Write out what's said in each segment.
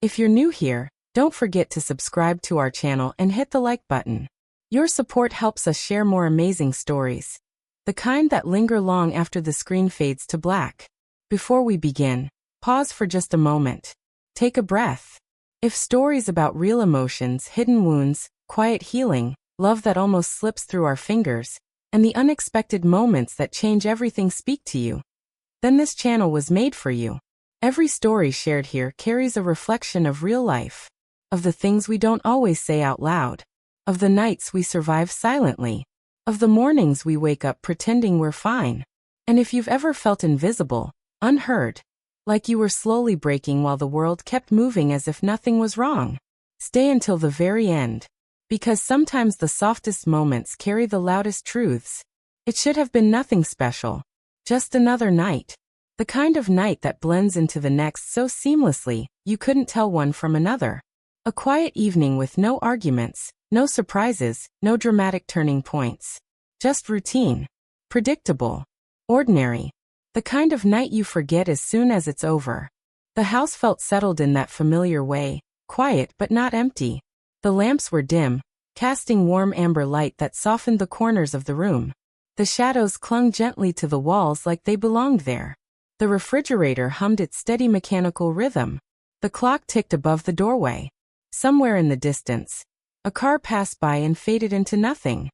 If you're new here, don't forget to subscribe to our channel and hit the like button. Your support helps us share more amazing stories, the kind that linger long after the screen fades to black. Before we begin, pause for just a moment. Take a breath. If stories about real emotions, hidden wounds, quiet healing, love that almost slips through our fingers, and the unexpected moments that change everything speak to you, then this channel was made for you. Every story shared here carries a reflection of real life, of the things we don't always say out loud, of the nights we survive silently, of the mornings we wake up pretending we're fine. And if you've ever felt invisible, unheard, like you were slowly breaking while the world kept moving as if nothing was wrong, stay until the very end. Because sometimes the softest moments carry the loudest truths. It should have been nothing special. Just another night. The kind of night that blends into the next so seamlessly, you couldn't tell one from another. A quiet evening with no arguments, no surprises, no dramatic turning points. Just routine. Predictable. Ordinary. The kind of night you forget as soon as it's over. The house felt settled in that familiar way, quiet but not empty. The lamps were dim, casting warm amber light that softened the corners of the room. The shadows clung gently to the walls like they belonged there. The refrigerator hummed its steady mechanical rhythm. The clock ticked above the doorway. Somewhere in the distance, a car passed by and faded into nothing.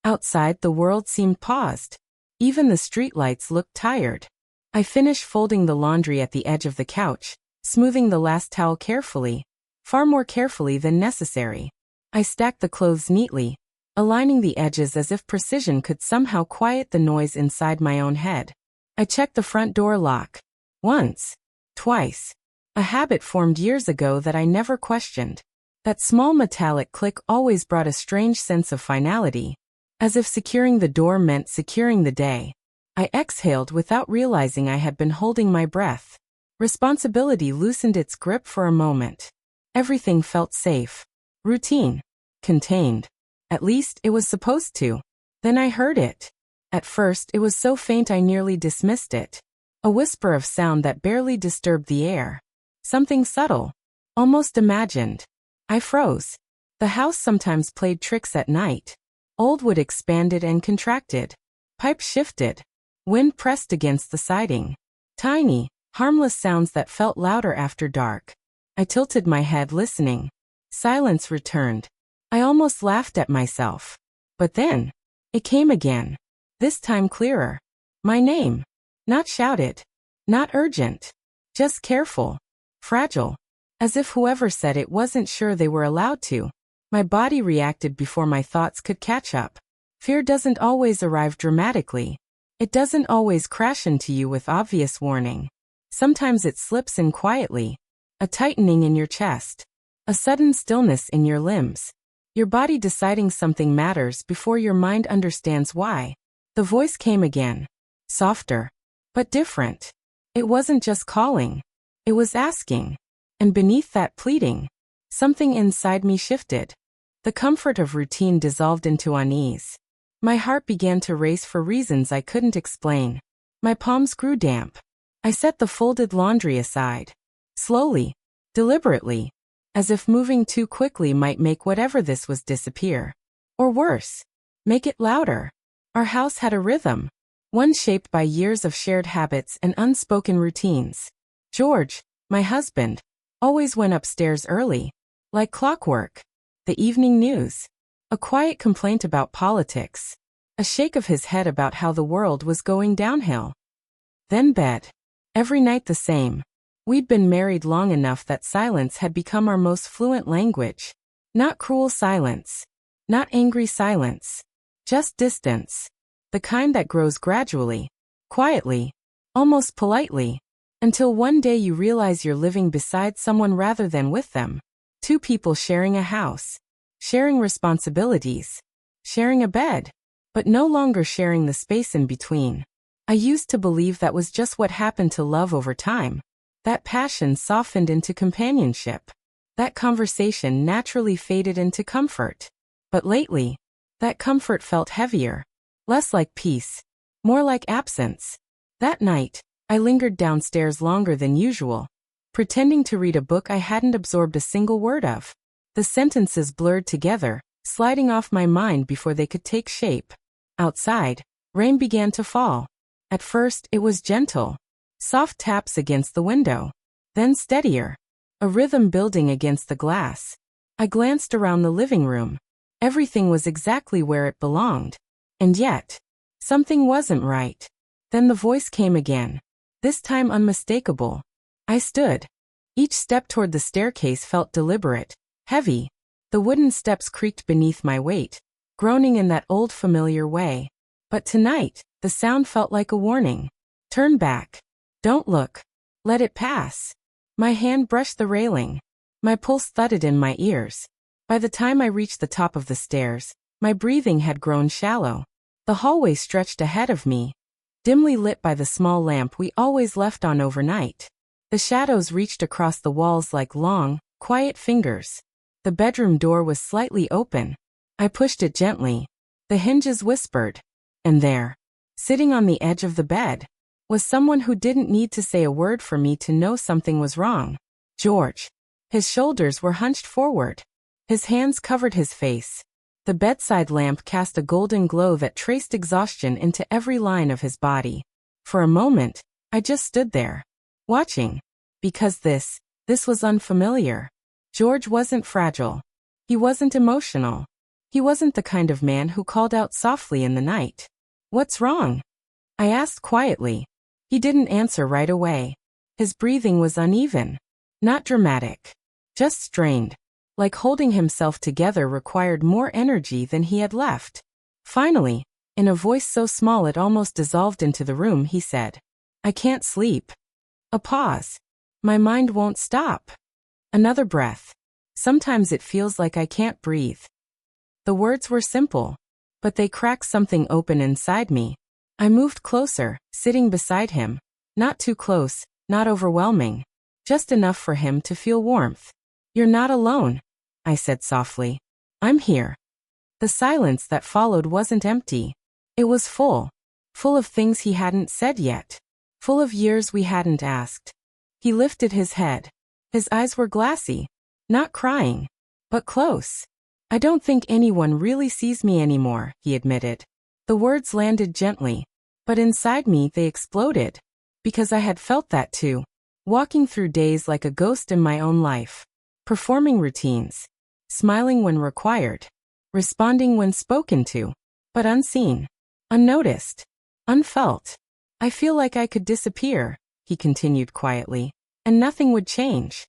Outside, the world seemed paused. Even the streetlights looked tired. I finished folding the laundry at the edge of the couch, smoothing the last towel carefully. Far more carefully than necessary. I stacked the clothes neatly, aligning the edges as if precision could somehow quiet the noise inside my own head. I checked the front door lock. Once. Twice. A habit formed years ago that I never questioned. That small metallic click always brought a strange sense of finality, as if securing the door meant securing the day. I exhaled without realizing I had been holding my breath. Responsibility loosened its grip for a moment. Everything felt safe. Routine. Contained. At least, it was supposed to. Then I heard it. At first, it was so faint I nearly dismissed it. A whisper of sound that barely disturbed the air. Something subtle. Almost imagined. I froze. The house sometimes played tricks at night. Old wood expanded and contracted. Pipes shifted. Wind pressed against the siding. Tiny, harmless sounds that felt louder after dark. I tilted my head listening. Silence returned. I almost laughed at myself. But then, it came again. This time clearer. My name. Not shouted. Not urgent. Just careful. Fragile. As if whoever said it wasn't sure they were allowed to. My body reacted before my thoughts could catch up. Fear doesn't always arrive dramatically. It doesn't always crash into you with obvious warning. Sometimes it slips in quietly. A tightening in your chest. A sudden stillness in your limbs. Your body deciding something matters before your mind understands why. The voice came again. Softer. But different. It wasn't just calling. It was asking. And beneath that pleading, something inside me shifted. The comfort of routine dissolved into unease. My heart began to race for reasons I couldn't explain. My palms grew damp. I set the folded laundry aside. Slowly. Deliberately. As if moving too quickly might make whatever this was disappear. Or worse. Make it louder. Our house had a rhythm. One shaped by years of shared habits and unspoken routines. George, my husband, always went upstairs early. Like clockwork. The evening news. A quiet complaint about politics. A shake of his head about how the world was going downhill. Then bed. Every night the same. We'd been married long enough that silence had become our most fluent language. Not cruel silence. Not angry silence. Just distance. The kind that grows gradually. Quietly. Almost politely. Until one day you realize you're living beside someone rather than with them. Two people sharing a house. Sharing responsibilities. Sharing a bed. But no longer sharing the space in between. I used to believe that was just what happened to love over time. That passion softened into companionship. That conversation naturally faded into comfort. But lately, that comfort felt heavier. Less like peace. More like absence. That night, I lingered downstairs longer than usual. pretending to read a book I hadn't absorbed a single word of. The sentences blurred together, sliding off my mind before they could take shape. Outside, rain began to fall. At first, it was gentle. Soft taps against the window. Then steadier. A rhythm building against the glass. I glanced around the living room. Everything was exactly where it belonged. And yet, something wasn't right. Then the voice came again. This time unmistakable. I stood. Each step toward the staircase felt deliberate, heavy. The wooden steps creaked beneath my weight, groaning in that old familiar way. But tonight, the sound felt like a warning. Turn back. Don't look. Let it pass. My hand brushed the railing. My pulse thudded in my ears. By the time I reached the top of the stairs, my breathing had grown shallow. The hallway stretched ahead of me, dimly lit by the small lamp we always left on overnight. The shadows reached across the walls like long, quiet fingers. The bedroom door was slightly open. I pushed it gently. The hinges whispered. And there, sitting on the edge of the bed, was someone who didn't need to say a word for me to know something was wrong. George. His shoulders were hunched forward. His hands covered his face. The bedside lamp cast a golden glow that traced exhaustion into every line of his body. For a moment, I just stood there, watching. Because this was unfamiliar. George wasn't fragile. He wasn't emotional. He wasn't the kind of man who called out softly in the night. What's wrong? I asked quietly. He didn't answer right away. His breathing was uneven. Not dramatic. Just strained. Like holding himself together required more energy than he had left. Finally, in a voice so small it almost dissolved into the room, he said, I can't sleep. A pause. My mind won't stop. Another breath. Sometimes it feels like I can't breathe. The words were simple, but they cracked something open inside me. I moved closer, sitting beside him. Not too close, not overwhelming. Just enough for him to feel warmth. You're not alone, I said softly. I'm here. The silence that followed wasn't empty. It was full. Full of things he hadn't said yet. Full of years we hadn't asked. He lifted his head. His eyes were glassy. Not crying, but close. I don't think anyone really sees me anymore, he admitted. The words landed gently, but inside me they exploded. Because I had felt that too. Walking through days like a ghost in my own life. Performing routines. Smiling when required. Responding when spoken to. But unseen. Unnoticed. Unfelt. I feel like I could disappear, he continued quietly, and nothing would change.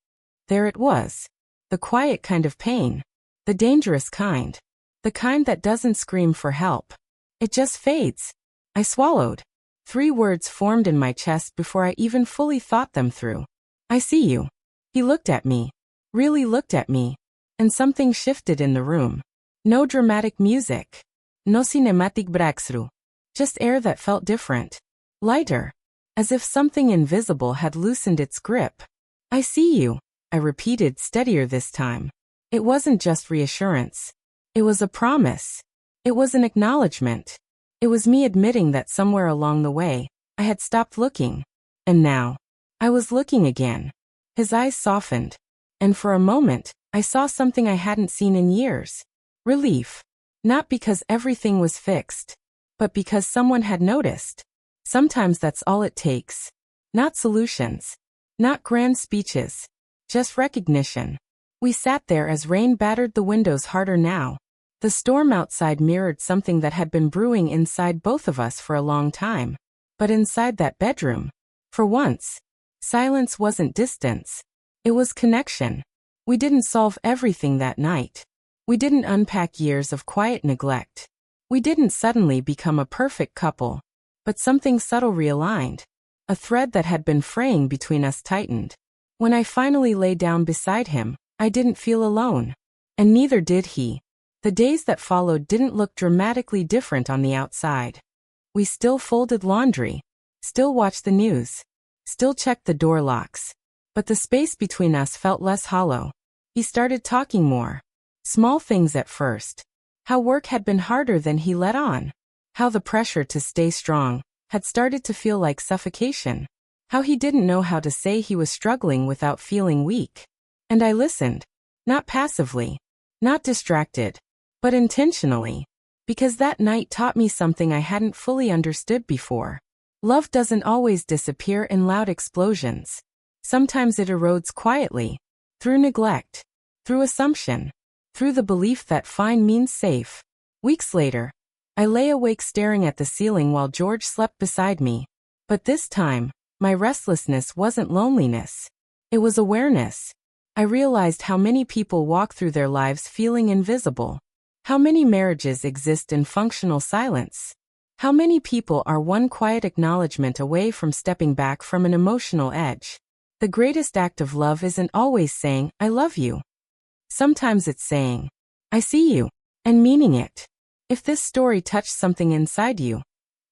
There it was. The quiet kind of pain. The dangerous kind. The kind that doesn't scream for help. It just fades. I swallowed. 3 words formed in my chest before I even fully thought them through. I see you. He looked at me. Really looked at me. And something shifted in the room. No dramatic music. No cinematic breakthrough. Just air that felt different. Lighter. As if something invisible had loosened its grip. I see you, I repeated, steadier this time. It wasn't just reassurance. It was a promise. It was an acknowledgment. It was me admitting that somewhere along the way, I had stopped looking. And now, I was looking again. His eyes softened. And for a moment, I saw something I hadn't seen in years. Relief. Not because everything was fixed, but because someone had noticed. Sometimes that's all it takes. Not solutions. Not grand speeches. Just recognition. We sat there as rain battered the windows harder now. The storm outside mirrored something that had been brewing inside both of us for a long time. But inside that bedroom, for once, silence wasn't distance. It was connection. We didn't solve everything that night. We didn't unpack years of quiet neglect. We didn't suddenly become a perfect couple. But something subtle realigned. A thread that had been fraying between us tightened. When I finally lay down beside him, I didn't feel alone. And neither did he. The days that followed didn't look dramatically different on the outside. We still folded laundry. Still watched the news. Still checked the door locks. But the space between us felt less hollow. He started talking more. Small things at first. How work had been harder than he let on. How the pressure to stay strong had started to feel like suffocation. how he didn't know how to say he was struggling without feeling weak. And I listened. Not passively, not distracted, but intentionally. Because that night taught me something I hadn't fully understood before. Love doesn't always disappear in loud explosions. Sometimes it erodes quietly, through neglect, through assumption, through the belief that fine means safe. Weeks later, I lay awake staring at the ceiling while George slept beside me. But this time, my restlessness wasn't loneliness. It was awareness. I realized how many people walk through their lives feeling invisible. How many marriages exist in functional silence. How many people are one quiet acknowledgement away from stepping back from an emotional edge. The greatest act of love isn't always saying, I love you. Sometimes it's saying, I see you, and meaning it. If this story touched something inside you,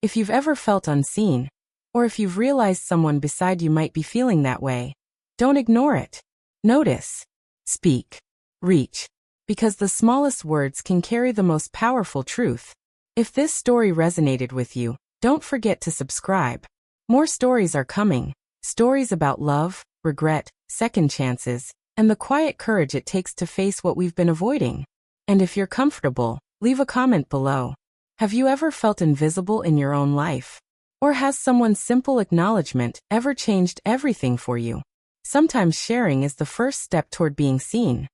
if you've ever felt unseen, or if you've realized someone beside you might be feeling that way, don't ignore it. Notice, speak, reach, because the smallest words can carry the most powerful truth. If this story resonated with you, don't forget to subscribe. More stories are coming, stories about love, regret, second chances, and the quiet courage it takes to face what we've been avoiding. And if you're comfortable, leave a comment below. Have you ever felt invisible in your own life? Or has someone's simple acknowledgement ever changed everything for you? Sometimes sharing is the first step toward being seen.